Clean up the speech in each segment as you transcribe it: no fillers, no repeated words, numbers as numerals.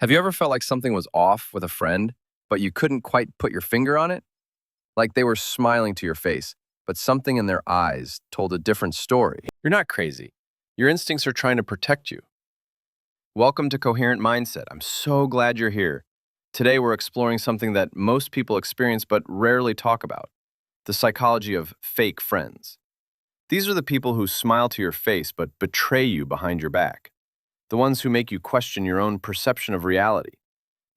Have you ever felt like something was off with a friend, but you couldn't quite put your finger on it? Like they were smiling to your face, but something in their eyes told a different story. You're not crazy. Your instincts are trying to protect you. Welcome to Coherent Mindset. I'm so glad you're here. Today we're exploring something that most people experience but rarely talk about, the psychology of fake friends. These are the people who smile to your face but betray you behind your back. The ones who make you question your own perception of reality.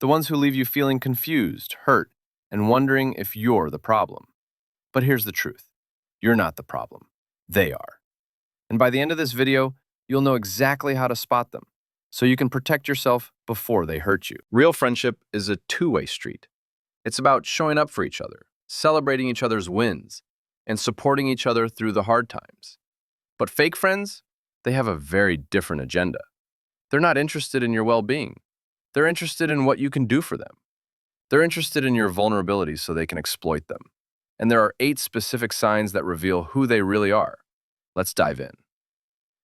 The ones who leave you feeling confused, hurt, and wondering if you're the problem. But here's the truth. You're not the problem. They are. And by the end of this video, you'll know exactly how to spot them, so you can protect yourself before they hurt you. Real friendship is a two-way street. It's about showing up for each other, celebrating each other's wins, and supporting each other through the hard times. But fake friends, they have a very different agenda. They're not interested in your well-being. They're interested in what you can do for them. They're interested in your vulnerabilities so they can exploit them. And there are 8 specific signs that reveal who they really are. Let's dive in.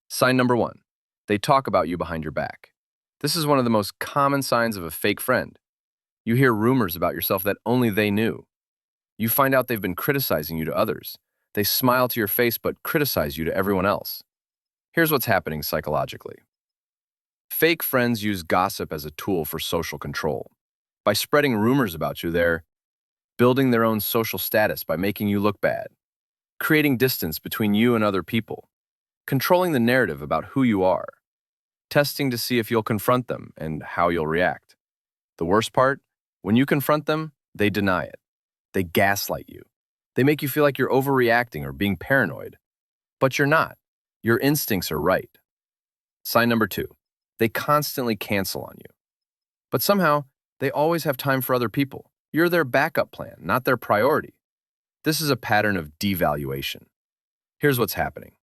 Sign number 1. They talk about you behind your back. This is one of the most common signs of a fake friend. You hear rumors about yourself that only they knew. You find out they've been criticizing you to others. They smile to your face but criticize you to everyone else. Here's what's happening psychologically. Fake friends use gossip as a tool for social control. By spreading rumors about you, they're building their own social status by making you look bad, creating distance between you and other people, controlling the narrative about who you are, testing to see if you'll confront them and how you'll react. The worst part, when you confront them, they deny it. They gaslight you. They make you feel like you're overreacting or being paranoid. But you're not. Your instincts are right. Sign number 2. They constantly cancel on you. But somehow, they always have time for other people. You're their backup plan, not their priority. This is a pattern of devaluation. Here's what's happening.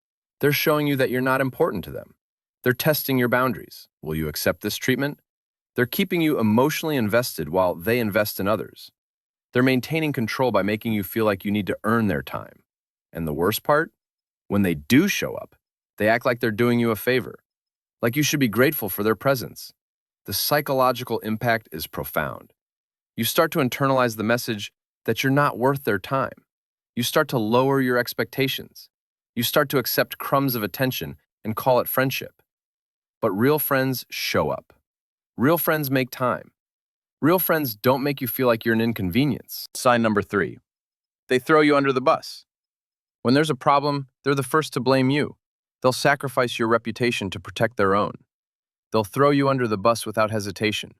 They're showing you that you're not important to them. They're testing your boundaries. Will you accept this treatment? They're keeping you emotionally invested while they invest in others. They're maintaining control by making you feel like you need to earn their time. And the worst part? When they do show up, they act like they're doing you a favor. Like you should be grateful for their presence. The psychological impact is profound. You start to internalize the message that you're not worth their time. You start to lower your expectations. You start to accept crumbs of attention and call it friendship. But real friends show up. Real friends make time. Real friends don't make you feel like you're an inconvenience. Sign number 3. They throw you under the bus. When there's a problem, they're the first to blame you. They'll sacrifice your reputation to protect their own. They'll throw you under the bus without hesitation.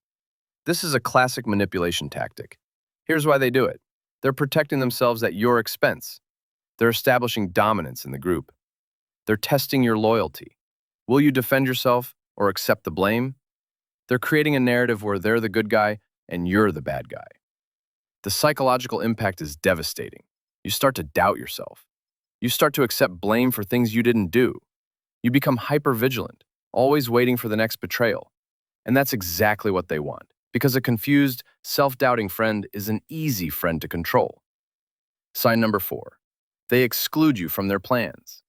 This is a classic manipulation tactic. Here's why they do it. They're protecting themselves at your expense. They're establishing dominance in the group. They're testing your loyalty. Will you defend yourself or accept the blame? They're creating a narrative where they're the good guy and you're the bad guy. The psychological impact is devastating. You start to doubt yourself. You start to accept blame for things you didn't do. You become hypervigilant, always waiting for the next betrayal. And that's exactly what they want, because a confused, self-doubting friend is an easy friend to control. Sign number 4. They exclude you from their plans.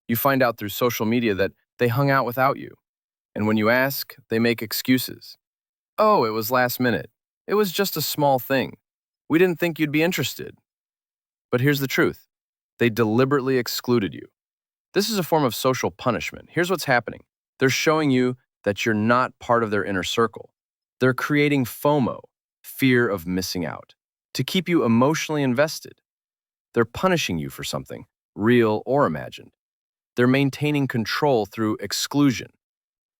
You find out through social media that they hung out without you. And when you ask, they make excuses. Oh, it was last minute. It was just a small thing. We didn't think you'd be interested. But here's the truth. They deliberately excluded you. This is a form of social punishment. Here's what's happening. They're showing you that you're not part of their inner circle. They're creating FOMO, fear of missing out, to keep you emotionally invested. They're punishing you for something, real or imagined. They're maintaining control through exclusion.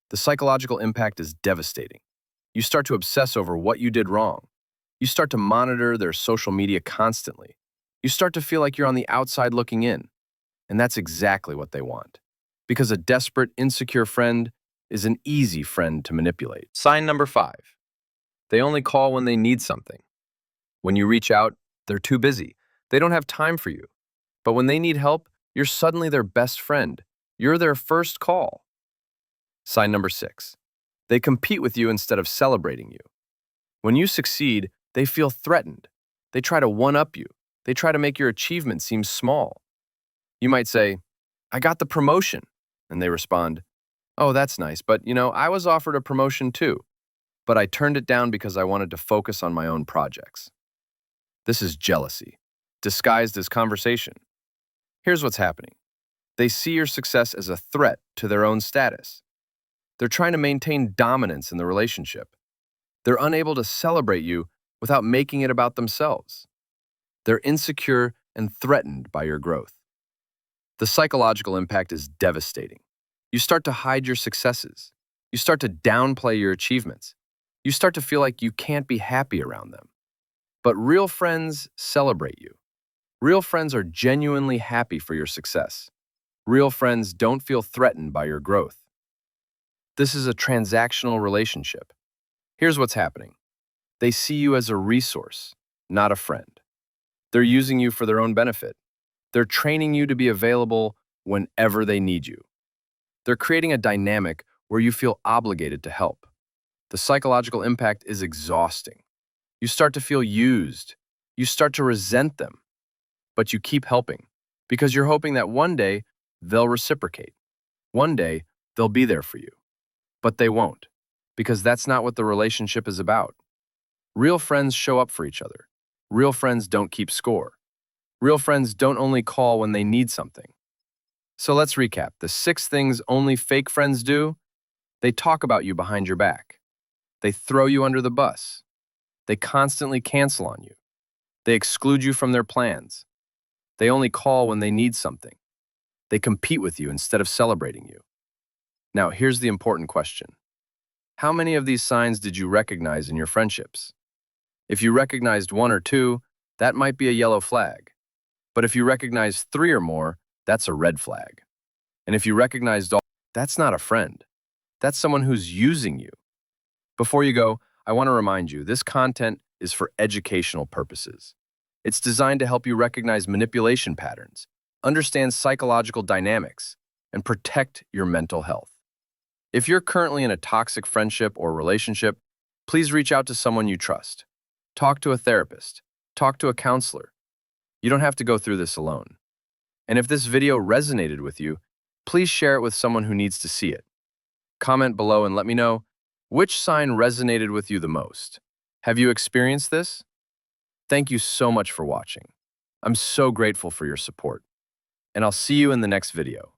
The psychological impact is devastating. You start to obsess over what you did wrong. You start to monitor their social media constantly. You start to feel like you're on the outside looking in. And that's exactly what they want. Because a desperate, insecure friend is an easy friend to manipulate. Sign number 5. They only call when they need something. When you reach out, they're too busy. They don't have time for you. But when they need help, you're suddenly their best friend. You're their first call. Sign number 6. They compete with you instead of celebrating you. When you succeed, they feel threatened. They try to one-up you. They try to make your achievement seem small. You might say, I got the promotion. And they respond, oh, that's nice, but I was offered a promotion too. but I turned it down because I wanted to focus on my own projects. This is jealousy, disguised as conversation. Here's what's happening. They see your success as a threat to their own status. They're trying to maintain dominance in the relationship. They're unable to celebrate you without making it about themselves. They're insecure and threatened by your growth. The psychological impact is devastating. You start to hide your successes. You start to downplay your achievements. You start to feel like you can't be happy around them. But real friends celebrate you. Real friends are genuinely happy for your success. Real friends don't feel threatened by your growth. This is a transactional relationship. Here's what's happening. They see you as a resource, not a friend. They're using you for their own benefit. They're training you to be available whenever they need you. They're creating a dynamic where you feel obligated to help. The psychological impact is exhausting. You start to feel used. You start to resent them. But you keep helping because you're hoping that one day they'll reciprocate. One day they'll be there for you. But they won't, because that's not what the relationship is about. Real friends show up for each other. Real friends don't keep score. Real friends don't only call when they need something. So let's recap. The 6 things only fake friends do: they talk about you behind your back. They throw you under the bus. They constantly cancel on you. They exclude you from their plans. They only call when they need something. They compete with you instead of celebrating you. Now, here's the important question. How many of these signs did you recognize in your friendships? If you recognized 1 or 2, that might be a yellow flag. But if you recognize 3 or more, that's a red flag. And if you recognized all, that's not a friend. That's someone who's using you. Before you go, I want to remind you, this content is for educational purposes. It's designed to help you recognize manipulation patterns, understand psychological dynamics, and protect your mental health. If you're currently in a toxic friendship or relationship, please reach out to someone you trust. Talk to a therapist. Talk to a counselor. You don't have to go through this alone. And if this video resonated with you, please share it with someone who needs to see it. Comment below and let me know which sign resonated with you the most. Have you experienced this? Thank you so much for watching. I'm so grateful for your support. And I'll see you in the next video.